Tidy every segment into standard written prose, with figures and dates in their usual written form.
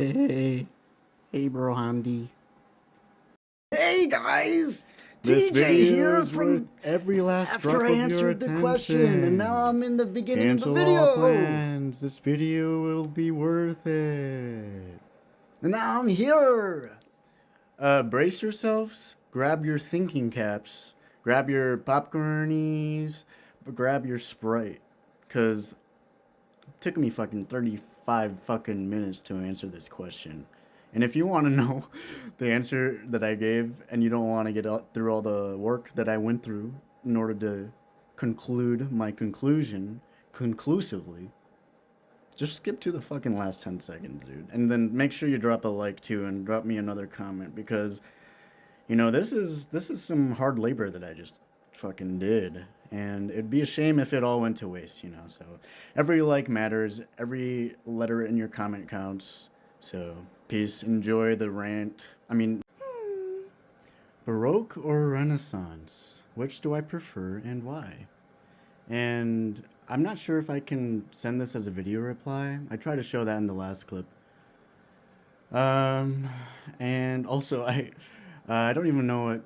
Hey, bro, Handy. Hey guys, This TJ video here is from worth every last after drop I of your answered the attention. question, and now I'm in the beginning Cancel of the all video. plans. This video will be worth it. And now I'm here. Brace yourselves. Grab your thinking caps. Grab your popcornies. Grab your Sprite. Cause it took me fucking 35 fucking minutes to answer this question. And if you want to know the answer that I gave and you don't want to get through all the work that I went through in order to conclude my conclusion conclusively, just skip to the fucking last 10 seconds, dude. And then make sure you drop a like too and drop me another comment because, you know, this is some hard labor that I just fucking did. And it'd be a shame if it all went to waste, you know. So every like matters, every letter in your comment counts. So peace, enjoy the rant. Baroque or Renaissance? Which do I prefer and why? And I'm not sure if I can send this as a video reply. I tried to show that in the last clip. And also I don't even know what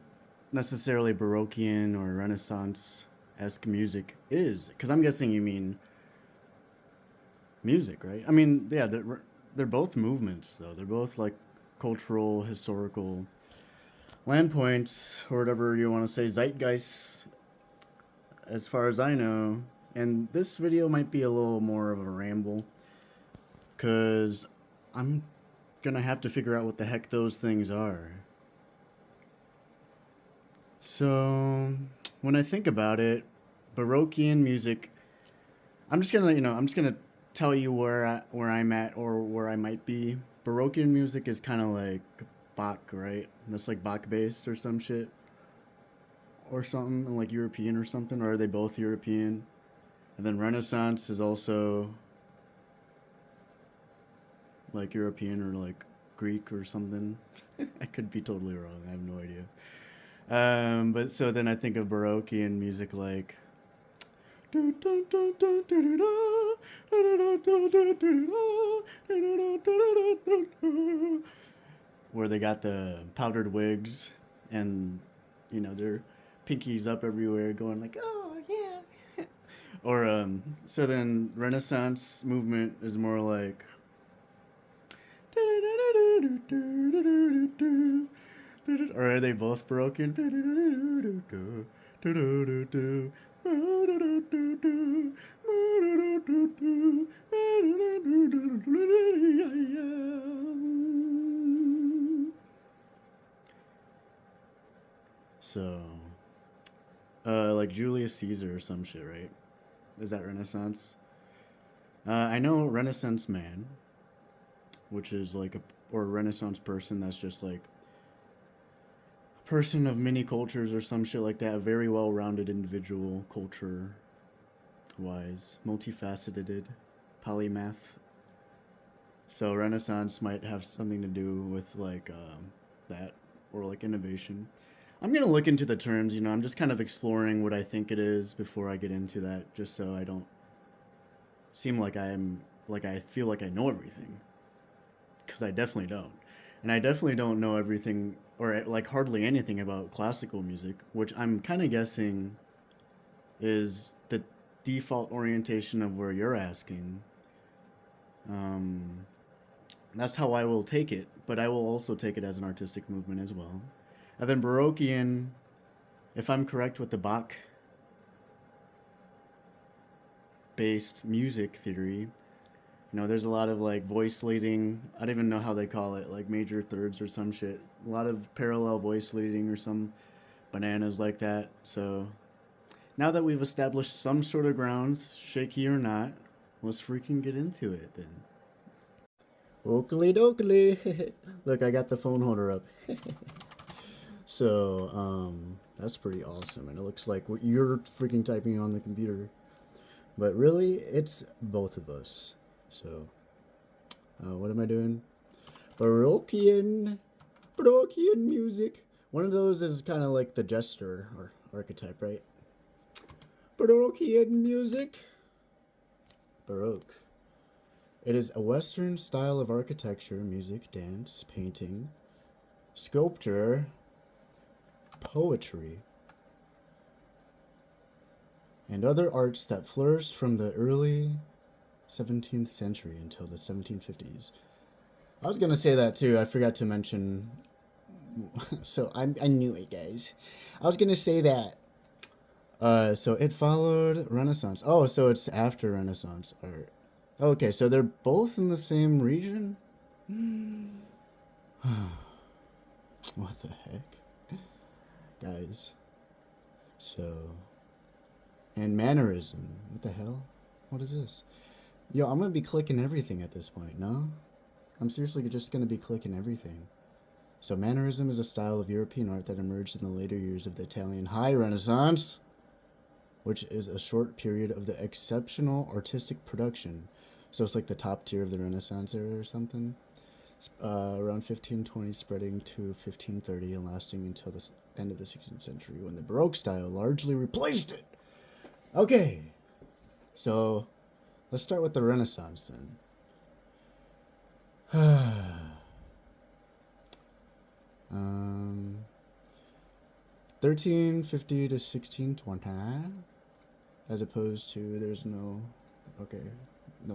necessarily Baroquean or Renaissance-esque music is, because I'm guessing you mean music, right? I mean, yeah, they're both movements, though. They're both like cultural, historical land points, or whatever you want to say, zeitgeists, as far as I know. And this video might be a little more of a ramble, because I'm gonna have to figure out what the heck those things are. So, when I think about it, Baroquean music, I'm just gonna tell you where I'm at or where I might be. Baroquean music is kind of like Bach, right? That's like Bach based or some shit. Or something, like European or something, or are they both European? And then Renaissance is also like European or like Greek or something. I could be totally wrong, I have no idea. But so then I think of Baroquean music like where they got the powdered wigs and, you know, their pinkies up everywhere going like, oh yeah. Or so then Renaissance movement is more like or are they both broken? So, like Julius Caesar or some shit, right? Is that Renaissance? I know Renaissance man, which is like or a Renaissance person that's just like a person of many cultures or some shit like that. A very well-rounded individual, culture-wise, multifaceted, polymath. So Renaissance might have something to do with like that or like innovation. I'm gonna look into the terms, you know, I'm just kind of exploring what I think it is before I get into that, just so I don't seem like I feel like I know everything. Because I definitely don't. And I definitely don't know everything, or like hardly anything about classical music, which I'm kind of guessing is the default orientation of where you're asking. That's how I will take it, but I will also take it as an artistic movement as well. And then Baroquean, if I'm correct with the Bach based music theory, you know, there's a lot of like voice leading. I don't even know how they call it, like major thirds or some shit. A lot of parallel voice leading or some bananas like that. So now that we've established some sort of grounds, shaky or not, let's freaking get into it then. Oakley dokley. Look, I got the phone holder up. So, that's pretty awesome. And it looks like what you're freaking typing on the computer. But really, it's both of us. So, what am I doing? Baroquean music. One of those is kind of like the jester or archetype, right? Baroquean music. Baroque. It is a Western style of architecture, music, dance, painting, sculpture, poetry, and other arts that flourished from the early 17th century until the 1750s. I was gonna say that too. I forgot to mention. So I knew it, guys. I was gonna say that. So it followed Renaissance. Oh, so it's after Renaissance art. Okay, so they're both in the same region. What the heck, guys? So, and mannerism. What the hell? What is this? Yo, I'm gonna be clicking everything at this point. No, I'm seriously just gonna be clicking everything. So, mannerism is a style of European art that emerged in the later years of the Italian High Renaissance, which is a short period of the exceptional artistic production. So it's like the top tier of the Renaissance era or something. Around 1520, spreading to 1530 and lasting until the end of the 16th century, when the Baroque style largely replaced it. Okay, so let's start with the Renaissance then. 1350 to 1620, as opposed to there's no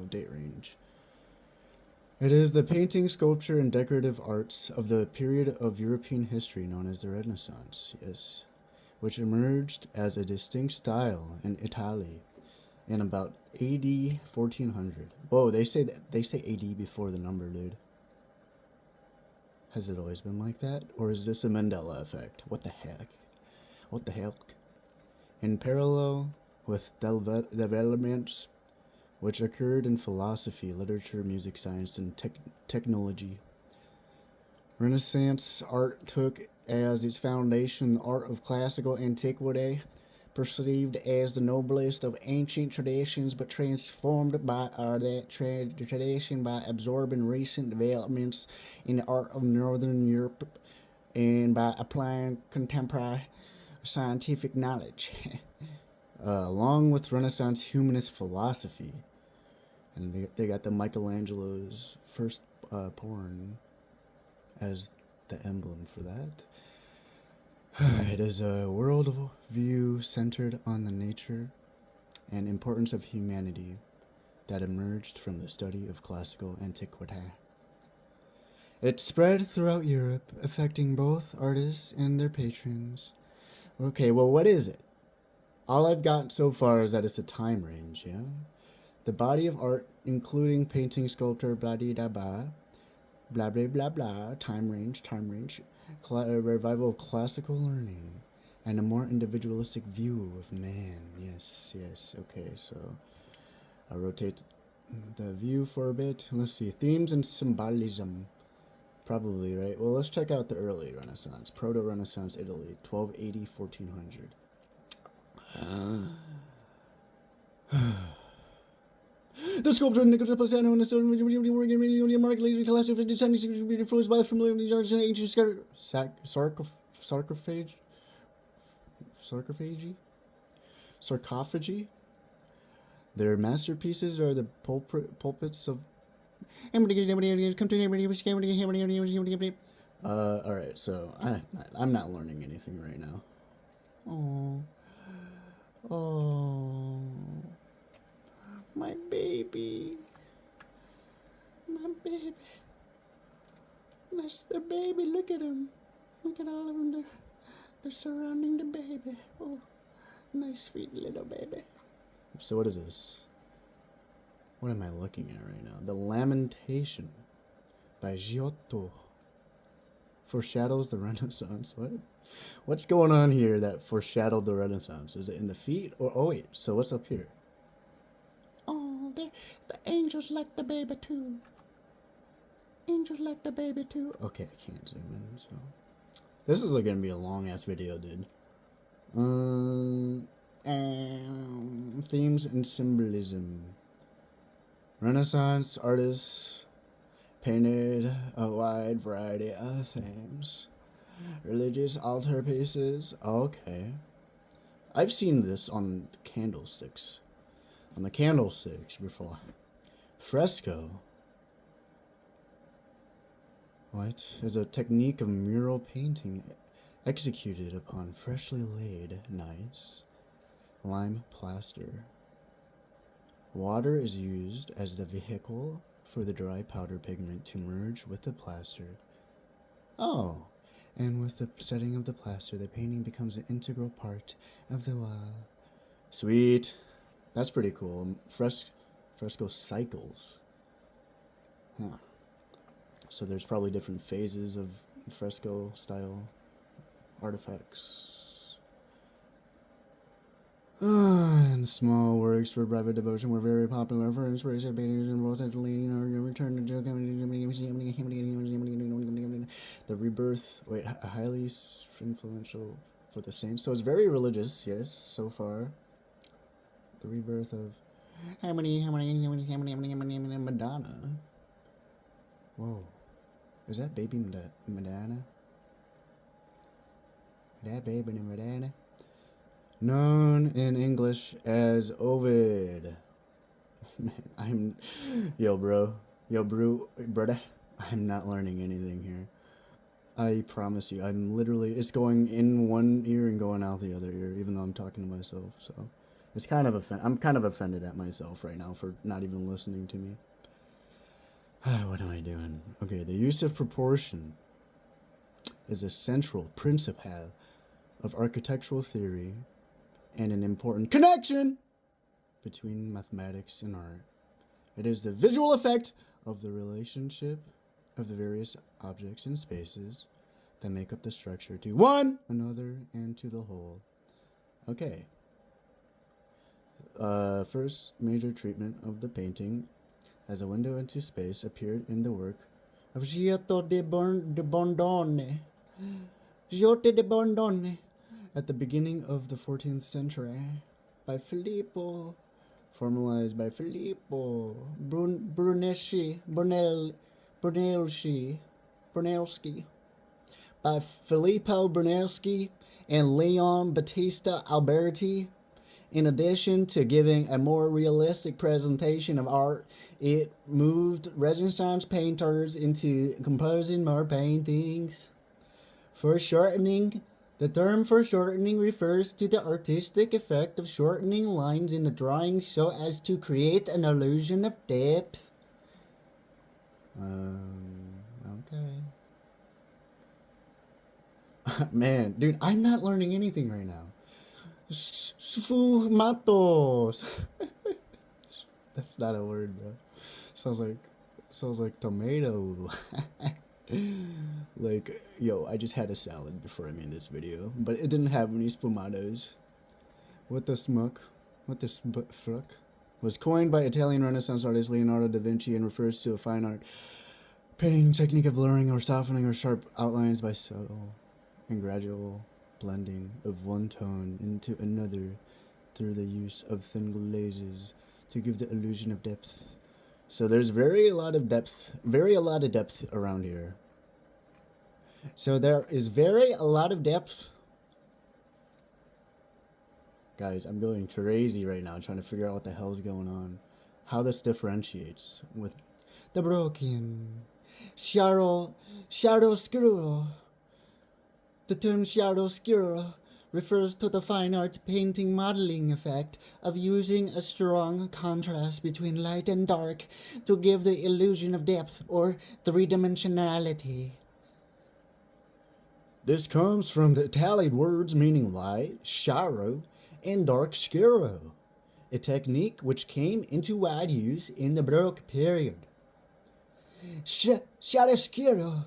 date range. It is the painting, sculpture, and decorative arts of the period of European history known as the Renaissance, yes, which emerged as a distinct style in Italy in about AD 1400. Whoa, they say AD before the number, dude. Has it always been like that? Or is this a Mandela effect? What the heck? What the heck? In parallel with developments which occurred in philosophy, literature, music, science, and technology, Renaissance art took as its foundation the art of classical antiquity, perceived as the noblest of ancient traditions, but transformed by that tradition by absorbing recent developments in the art of Northern Europe and by applying contemporary scientific knowledge, along with Renaissance humanist philosophy. And they got the Michelangelo's first porn as the emblem for that. It is a world view centered on the nature and importance of humanity that emerged from the study of classical antiquity. It spread throughout Europe, affecting both artists and their patrons. Okay, well, what is it? All I've got so far is that it's a time range, yeah? The body of art, including painting, sculpture, blah blah blah, blah blah blah blah, time range, revival of classical learning, and a more individualistic view of man. Yes, okay, so I'll rotate the view for a bit. Let's see, themes and symbolism. Probably, right? Well, let's check out the early Renaissance. Proto-Renaissance Italy, 1280, 1400. The sculptor Nicola Pisano and the markedly classic influenced by the familiar ancient sarcophagi. Their masterpieces are the pulpits of. Alright, so I'm not learning anything right now. Oh, my baby. That's the baby. Look at him. Look at all of them. They're surrounding the baby. Oh, nice sweet little baby. So what is this? What am I looking at right now? The Lamentation by Giotto foreshadows the Renaissance. What's going on here that foreshadowed the Renaissance? Is it in the feet? Or oh wait, so what's up here? Oh, the angels like the baby too. Angels like the baby too. Okay, I can't zoom in, so this is gonna be a long ass video, dude. Themes and symbolism. Renaissance artists painted a wide variety of themes. Religious altarpieces. Okay. I've seen this on the candlesticks. Before. Fresco. What? Is a technique of mural painting executed upon freshly laid, nice lime plaster. Water is used as the vehicle for the dry powder pigment to merge with the plaster. Oh, and with the setting of the plaster, the painting becomes an integral part of the wall. Sweet. That's pretty cool. Fresco cycles. Huh. So there's probably different phases of fresco style artifacts. And small works for private devotion were very popular for inspiration paintings and both leading or return to Joe. The rebirth, highly influential for the saints. So it's very religious, yes, so far. The rebirth of Madonna. Whoa. Is that baby Madonna? That baby Madonna? Known in English as Ovid. Man, yo, brother. I'm not learning anything here. I promise you, it's going in one ear and going out the other ear, even though I'm talking to myself, so. It's kind of I'm kind of offended at myself right now for not even listening to me. What am I doing? Okay, the use of proportion is a central principle of architectural theory and an important connection between mathematics and art. It is the visual effect of the relationship of the various objects and spaces that make up the structure to one another and to the whole. Okay. First major treatment of the painting as a window into space appeared in the work of Giotto di Bondone. Giotto di Bondone at the beginning of the 14th century by Filippo, formalized by Filippo Brunelleschi, by Filippo Brunelleschi and Leon Battista Alberti. In addition to giving a more realistic presentation of art, it moved Renaissance painters into composing more paintings. Foreshortening. The term foreshortening refers to the artistic effect of shortening lines in the drawing so as to create an illusion of depth. Okay. Man, dude, I'm not learning anything right now. Sfumatos. That's not a word, bro. Sounds like tomato. Like, yo, I just had a salad before I made this video, but it didn't have any sfumatos. What the fuck? Was coined by Italian Renaissance artist Leonardo da Vinci and refers to a fine art painting technique of blurring or softening or sharp outlines by subtle and gradual blending of one tone into another through the use of thin glazes to give the illusion of depth. So there's a lot of depth around here. So there is a lot of depth. Guys, I'm going crazy right now trying to figure out what the hell is going on. How differentiates with the broken chiaroscuro. The term chiaroscuro refers to the fine arts painting modeling effect of using a strong contrast between light and dark to give the illusion of depth or three-dimensionality. This comes from the Italian words meaning light, chiaro, and dark scuro, a technique which came into wide use in the Baroque period. Chiaroscuro.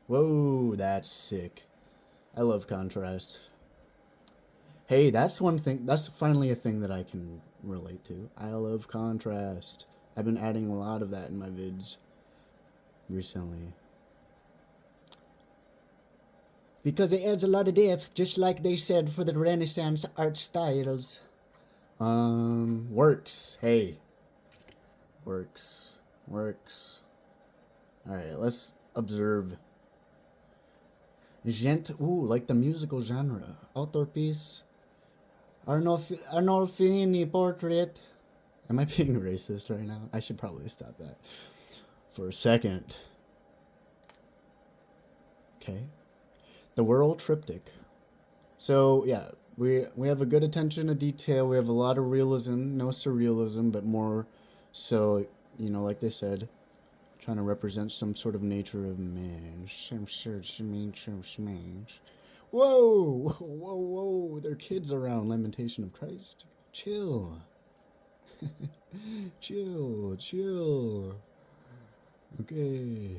Whoa, that's sick. I love contrast. Hey, that's finally a thing that I can relate to. I love contrast. I've been adding a lot of that in my vids recently. Because it adds a lot of depth, just like they said for the Renaissance art styles. Works. Hey. Works. Alright, let's observe. Like the musical genre. Author piece. Arnolfini portrait. Am I being racist right now? I should probably stop that for a second. Okay. The World Triptych. So, yeah, we have a good attention to detail. We have a lot of realism, no surrealism, but more so, you know, like they said, trying to represent some sort of nature of man. Whoa, whoa, whoa! There are kids around. Lamentation of Christ. Chill. Chill. Okay.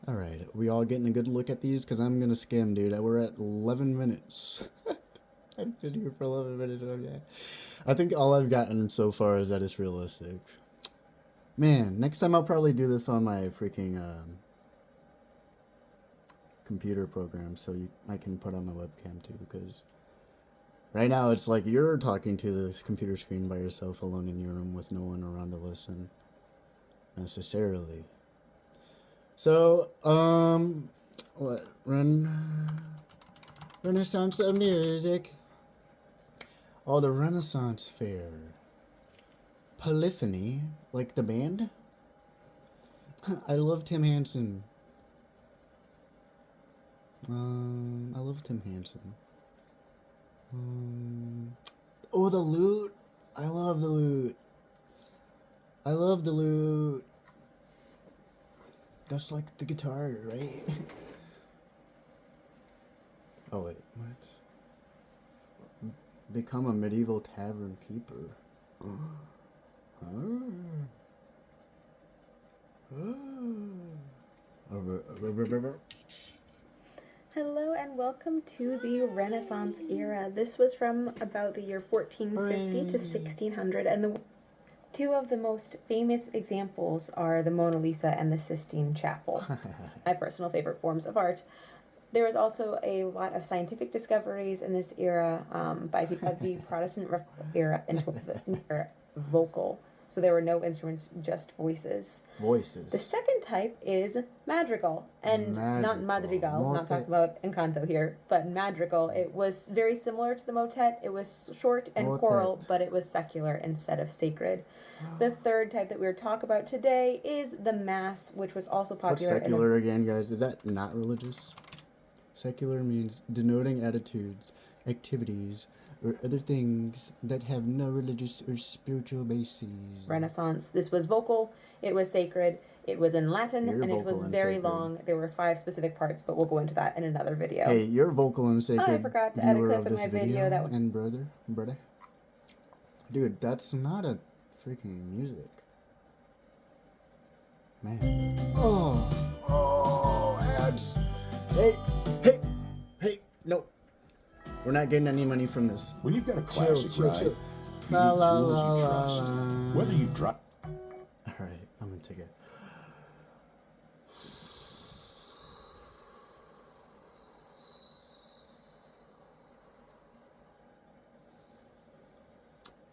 Alright, we all getting a good look at these? Because I'm gonna skim, dude. We're at 11 minutes. I've been here for 11 minutes. Okay. I think all I've gotten so far is that it's realistic. Man, next time I'll probably do this on my freaking computer program so I can put on my webcam too, because right now it's like you're talking to this computer screen by yourself alone in your room with no one around to listen necessarily. So, what? Renaissance of music. Oh, the Renaissance Fair. Polyphony, like the band? I love Tim Henson. I love Tim Henson. Oh, the lute. I love the lute. That's like the guitar, right? Oh, wait, what? Become a medieval tavern keeper. Hello and welcome to the Renaissance era. This was from about the year 1450 to 1600, and two of the most famous examples are the Mona Lisa and the Sistine Chapel, my personal favorite forms of art. There was also a lot of scientific discoveries in this era by the Protestant era vocal. So there were no instruments, just voices. The second type is madrigal, and not madrigal. Not talking about Encanto here, but madrigal. It was very similar to the motet. It was short and choral, but it was secular instead of sacred. The third type that we're talking about today is the mass, which was also popular. What's secular again, guys? Is that not religious? Secular means denoting attitudes, activities, or other things that have no religious or spiritual bases. Renaissance. This was vocal, it was sacred, it was in Latin, and it was very long. There were 5 specific parts, but we'll go into that in another video. Hey, you're vocal and sacred. I forgot to add a clip in my video that was... And brother. Dude, that's not a freaking music. Man. Oh, ads. Hey, no. We're not getting any money from this. When you've got a classic ride, you need tools you trust. Whether you drive... Alright, I'm gonna take it.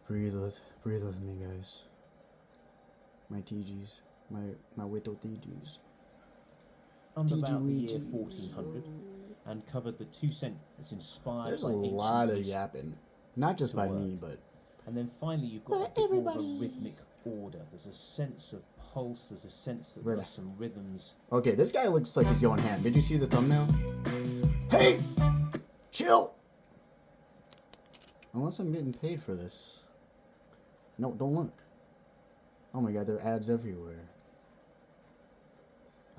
Breathe with me, guys. My TGs. My little TGs. About the year 1400 and covered the 2 centuries inspired There's by a lot of ancient yapping. Not just by me, but... And then finally you've got a bit more of a rhythmic order. There's a sense of pulse, there's a sense that there's some rhythms. Okay, this guy looks like he's going ham. Did you see the thumbnail? Hey! Chill! Unless I'm getting paid for this. No, don't look. Oh my god, there are ads everywhere.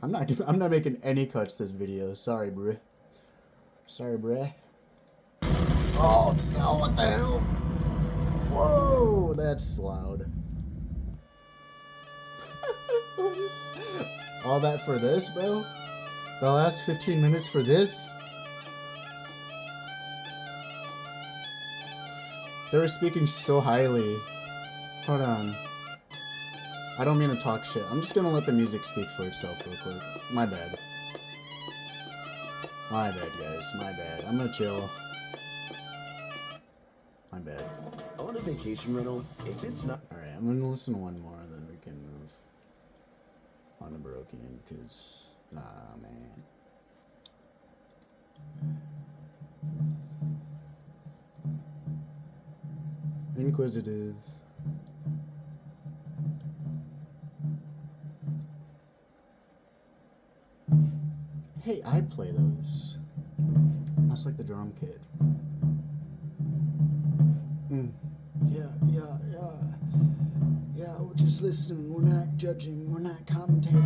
I'm not making any cuts this video. Sorry, bruh. Oh, no, what the hell? Whoa, that's loud. All that for this, bro? The last 15 minutes for this? They were speaking so highly. Hold on. I don't mean to talk shit. I'm just gonna let the music speak for itself real quick. My bad. My bad, guys. My bad. I'm gonna chill. My bad. On a vacation rental, if it's not... Alright, I'm gonna listen to one more, then we can move on to Broken, because... Nah, man. Inquisitive. Hey, I play those. That's like the drum kit. Yeah, we're just listening. We're not judging. We're not commentating.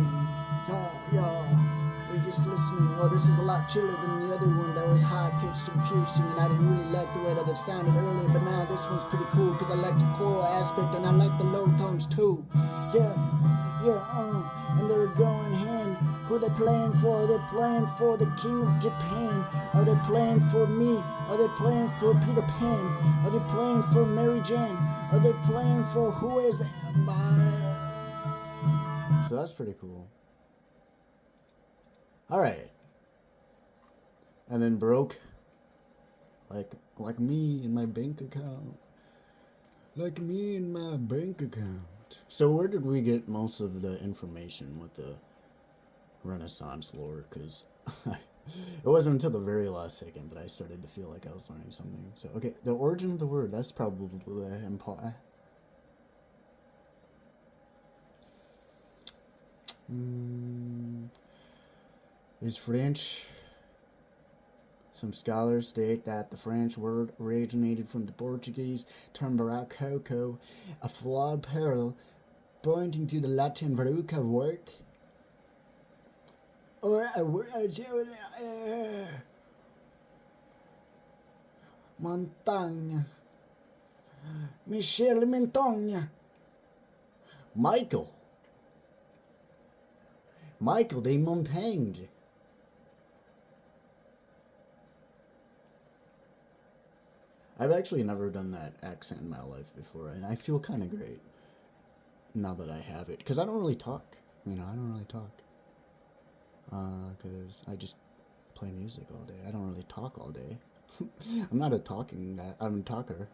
We're just listening. Oh, this is a lot chiller than the other one that was high-pitched and piercing, and I didn't really like the way that it sounded earlier, but now this one's pretty cool because I like the choral aspect and I like the low tones too. And they're going hand. Who are they playing for? Are they playing for the King of Japan? Are they playing for me? Are they playing for Peter Pan? Are they playing for Mary Jane? Are they playing for who is my... So that's pretty cool. Alright. And then broke. Like me in my bank account. Like me in my bank account. So where did we get most of the information with the Renaissance lore? Because it wasn't until the very last second that I started to feel like I was learning something. So, okay, the origin of the word, that's probably important. Is French. Some scholars state that the French word originated from the Portuguese term barroco, a flawed parallel pointing to the Latin verruca word, or a word montagne. Michel Montagne. Michael de Montaigne. I've actually never done that accent in my life before, and I feel kind of great now that I have it, because I don't really talk. I don't really talk. Because I just play music all day. I don't really talk all day. I'm not a talking guy. I'm a talker.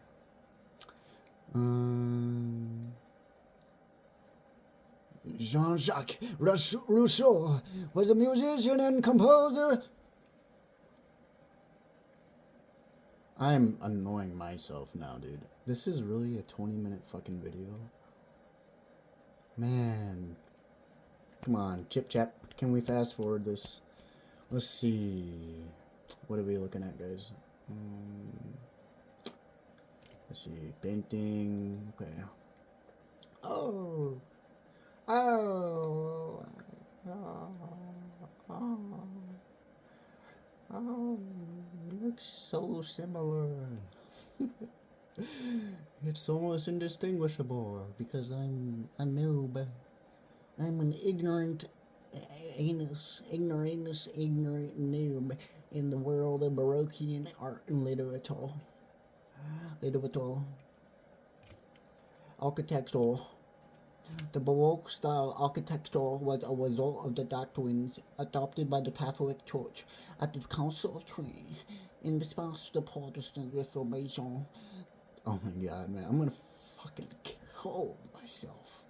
Jean-Jacques Rousseau was a musician and composer. I'm annoying myself now, dude. This is really a 20-minute fucking video. Man. Come on, chip chap. Can we fast forward this? Let's see. What are we looking at, guys? Let's see. Painting. Okay. Oh, it looks so similar. It's almost indistinguishable because I'm a noob. I'm an ignorant noob in the world of Baroque art and literature. Architectural. The Baroque style architecture was a result of the doctrines adopted by the Catholic Church at the Council of Trent in response to the Protestant Reformation. Oh my god, man, I'm gonna fucking kill myself.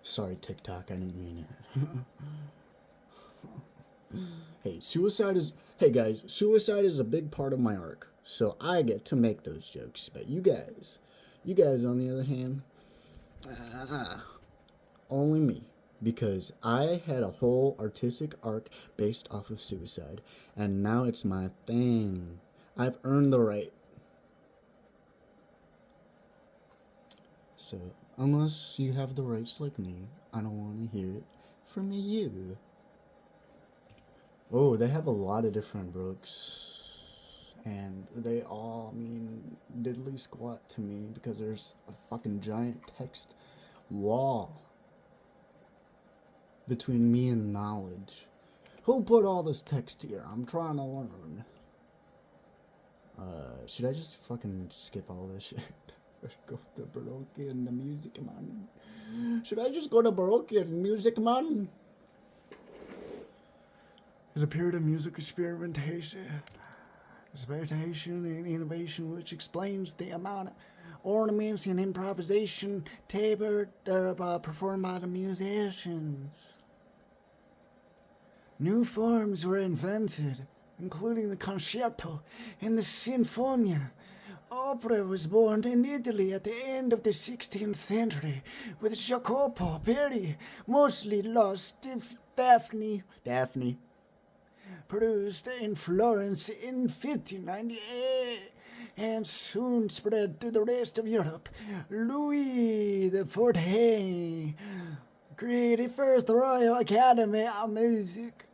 Sorry, TikTok, I didn't mean it. Hey, hey guys, suicide is a big part of my arc, so I get to make those jokes, but you guys on the other hand, only me, because I had a whole artistic arc based off of suicide, and now it's my thing. I've earned the right. So, unless you have the rights like me, I don't want to hear it from you. Oh, they have a lot of different books. And they all mean diddly squat to me because there's a fucking giant text wall between me and knowledge. Who put all this text here? I'm trying to learn. Should I just fucking skip all this shit? Go to Baroque and the Music Man. Should I just go to Baroque and Music Man? It's a period of music experimentation and innovation which explains the amount of ornaments and improvisation performed by the musicians. New forms were invented, including the concerto and the sinfonia. Opera was born in Italy at the end of the 16th century with Jacopo, Verdi, mostly lost Daphne, produced in Florence in 1598, and soon spread through the rest of Europe. Louis XIV created first the Royal Academy of Music.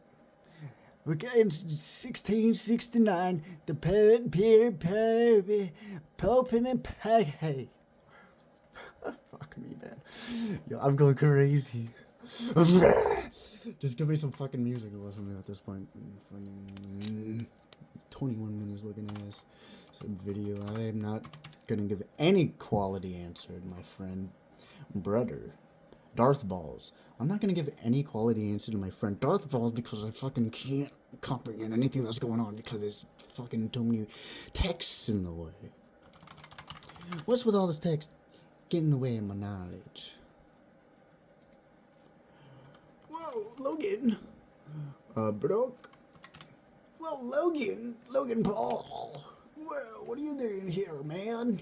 In 1669, the poet Peter Popin and Peggy. Fuck me, man. Yo, I'm going crazy. Just give me some fucking music to listen to at this point. 21 minutes looking at this. Some video. I am not gonna give any quality answer to my friend, brother, Darth Balls. I'm not gonna give any quality answer to my friend Darth Balls because I fucking can't comprehend anything that's going on because there's fucking too many texts in the way. What's with all this text getting in the way of my knowledge? Whoa, Logan. Broke. Well, Logan Paul. Well, what are you doing here, man?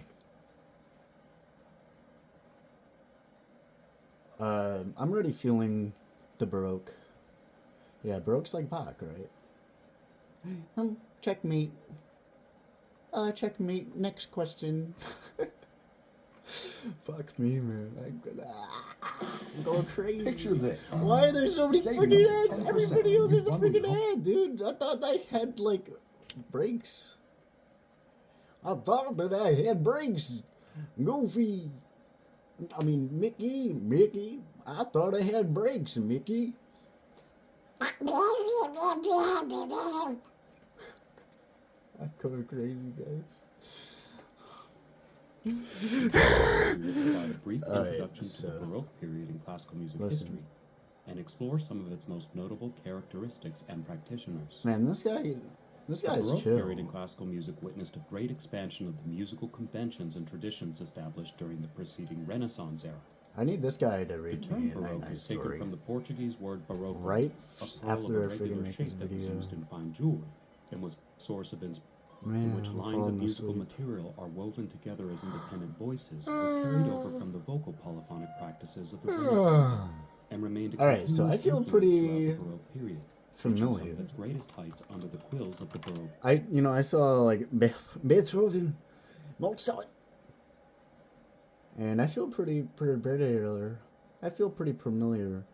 I'm already feeling the Baroque. Yeah, Baroque's like Bach, right? Checkmate. Checkmate. Next question. Fuck me, man. I'm going crazy. Picture this. Why are there so many Saving freaking up to ads? Every 10% video with there's a bundle freaking deal. ad, dude. I thought I had, like, brakes. I thought that I had brakes. Goofy. I mean, Mickey. I thought I had brakes, Mickey. I'm going crazy, guys. Provide a brief Alright, introduction to so- the Baroque period in classical music Listen. history and explore some of its most notable characteristics and practitioners. Man, this guy's The Baroque chill. period in classical music witnessed a great expansion of the musical conventions and traditions established during the preceding Renaissance era. I need this guy to The read term me a Baroque nice is taken story. from the Portuguese word barroco, Right a pearl after I of a friggin' regular make this shape that was video. used in fine jewelry and was a source of inspiration. Man, In which I'm lines of falling musical asleep. material are woven together as independent voices, was carried over from the vocal polyphonic practices of the Renaissance and remained a Alright, so I continuous feel influence pretty throughout the Baroque period, reaching some familiar. of its greatest heights under the quills of the Baroque. I saw like Beethoven, Mozart, and I feel pretty familiar. I feel pretty familiar.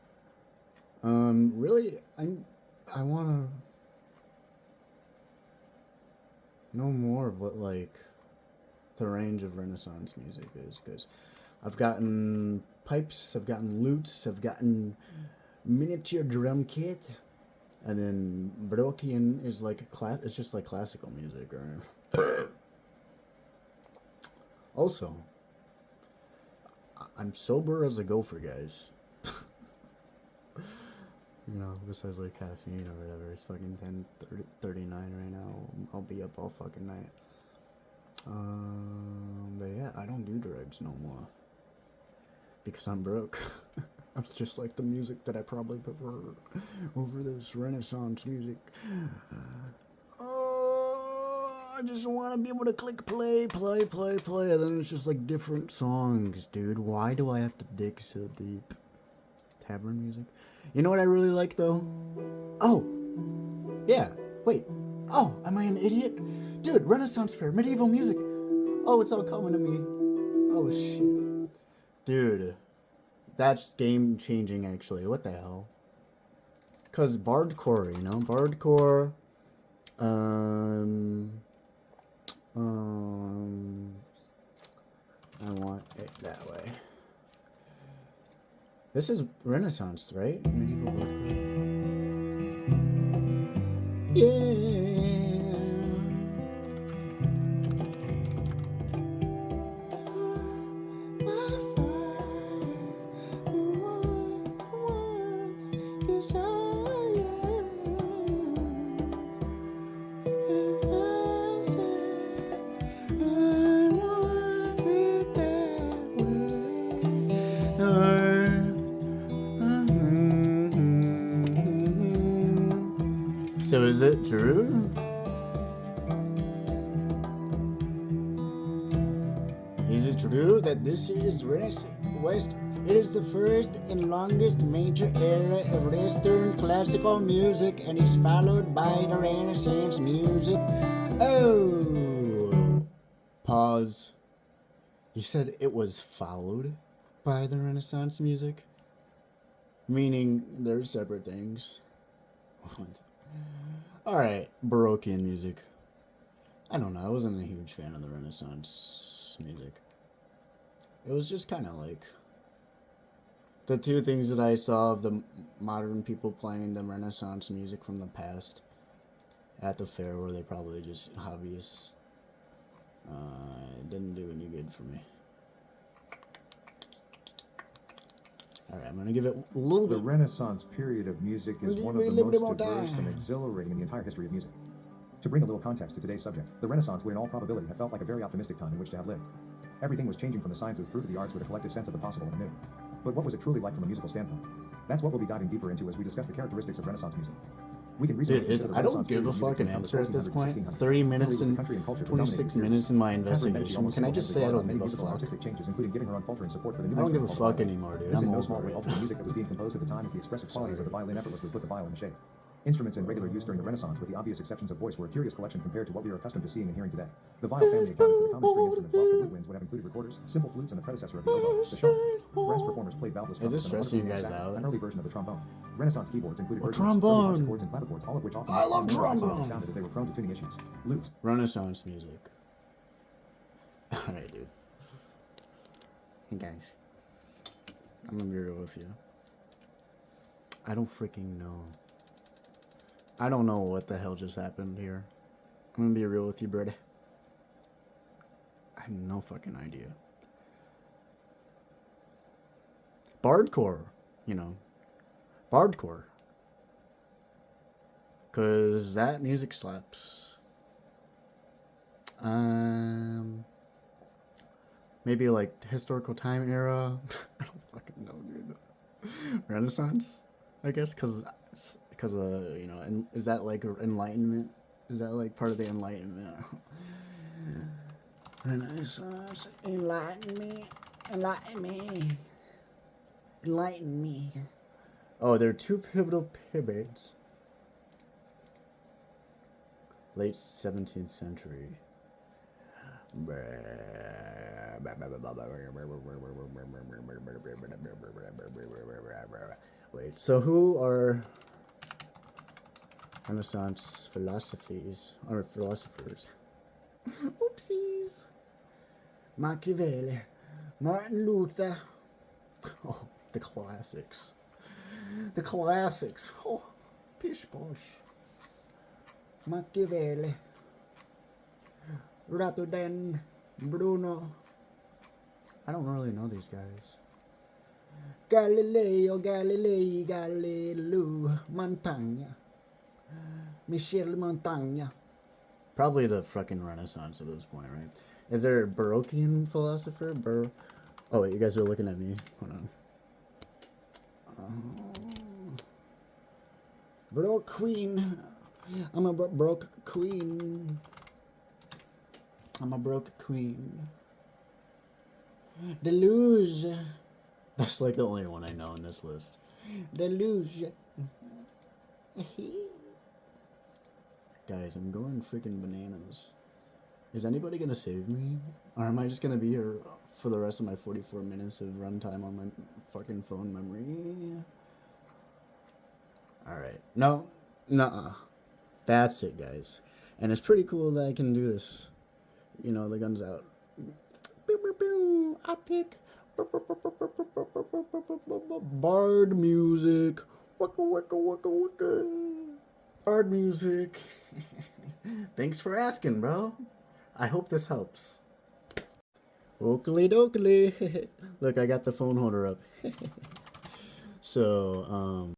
Really, I wanna know more of what like the range of Renaissance music is, because I've gotten pipes, I've gotten lutes, I've gotten miniature drum kit. And then Baroquean is like it's just like classical music, right? Also, I'm sober as a gopher, guys. You know, besides like caffeine or whatever. It's fucking 10:39 right now. I'll be up all fucking night. But yeah, I don't do drugs no more. Because I'm broke. It's just like the music that I probably prefer over this Renaissance music. I just want to be able to click play, and then it's just like different songs, dude. Why do I have to dig so deep? Tavern music? You know what I really like, though? Oh! Yeah, wait. Oh, am I an idiot? Dude, Renaissance Fair, medieval music. Oh, it's all coming to me. Oh, shit. Dude. That's game changing, actually. What the hell? Because Bardcore, you know? Bardcore. I want it that way. This is Renaissance, right? Medieval Bardcore. Yeah. So is it true? Is it true that this is West It is the first and longest major era of Western classical music and is followed by the Renaissance music. Oh! Pause. You said it was followed by the Renaissance music? Meaning they're separate things. Alright, Baroquean music. I don't know, I wasn't a huge fan of the Renaissance music. It was just kind of like the two things that I saw of the modern people playing the Renaissance music from the past at the fair were they probably just hobbyists. It didn't do any good for me. Alright, I'm gonna give it a little The bit. Renaissance period of music is one of the most diverse and exhilarating in the entire history of music. To bring a little context to today's subject, the Renaissance would in all probability have felt like a very optimistic time in which to have lived. Everything was changing from the sciences through to the arts with a collective sense of the possible and the new. But what was it truly like from a musical standpoint? That's what we'll be diving deeper into as we discuss the characteristics of Renaissance music. We can reasonably Dude, consider the I don't Renaissance give a period of music fucking to encompass answer at this 1400s, point. 1600s. 30 minutes Really, and the country culture 26 predominated minutes in my Catherine Medici investigation. almost Can I just say I don't many give a musical fuck? artistic changes, including giving her unfaltering support for the new I don't give a instrument called fuck the violin. anymore, dude. This I'm in no over small way it. altered the music that was being composed at the time as the expressive qualities of the violin effortlessly put the violin in shape. Instruments in regular use during the Renaissance, with the obvious exceptions of voice, were a curious collection compared to what we are accustomed to seeing and hearing today. The viol family accounted for the common string instruments, whilst the woodwinds would have included recorders, simple flutes, and the predecessor of the oboe, the sharp. Brass performers played valveless Is this trumpets stressing and you guys saxophone, out? an early version of the trombone. Renaissance keyboards included A versions of early trombone. harpsichords and clavichords, all of which often I love trombone. sounded as they were prone to tuning issues. Lutes. Renaissance music. Alright, dude. Hey guys. I'm gonna be real with you. I don't freaking know. I don't know what the hell just happened here. I'm gonna be real with you, Brett. I have no fucking idea. Bardcore, you know. Bardcore. Cause that music slaps. Maybe like historical time era. I don't fucking know, dude. Renaissance, I guess, because you know, and is that like Enlightenment? Is that like part of the Enlightenment? Renaissance, enlighten me, enlighten me, enlighten me. Oh, there are two pivotal periods. Late 17th century. Wait, so who are Renaissance philosophies or philosophers? Oopsies. Machiavelli, Martin Luther. Oh, the classics. The classics. Oh, pish posh. Machiavelli, Rotterdam, Bruno. I don't really know these guys. Galileo, Galileo, Montaigne, Michel Montaigne. Probably the fucking Renaissance at this point, right? Is there a Baroquean philosopher? Oh, wait, you guys are looking at me. Hold on. Baroque queen. I'm a broke queen. I'm a broke queen. Deluge. That's like the only one I know in this list. Deluge. Guys, I'm going freaking bananas. Is anybody gonna save me? Or am I just gonna be here for the rest of my 44 minutes of runtime on my fucking phone memory? Alright. No. Nuh-uh. That's it, guys. And it's pretty cool that I can do this. You know, the gun's out. Pew, pew, pew. I pick bard music. Wicka, wicka, wicka, wicka. Bard music. Thanks for asking, bro. I hope this helps. Oakley dokley. Look, I got the phone holder up. So,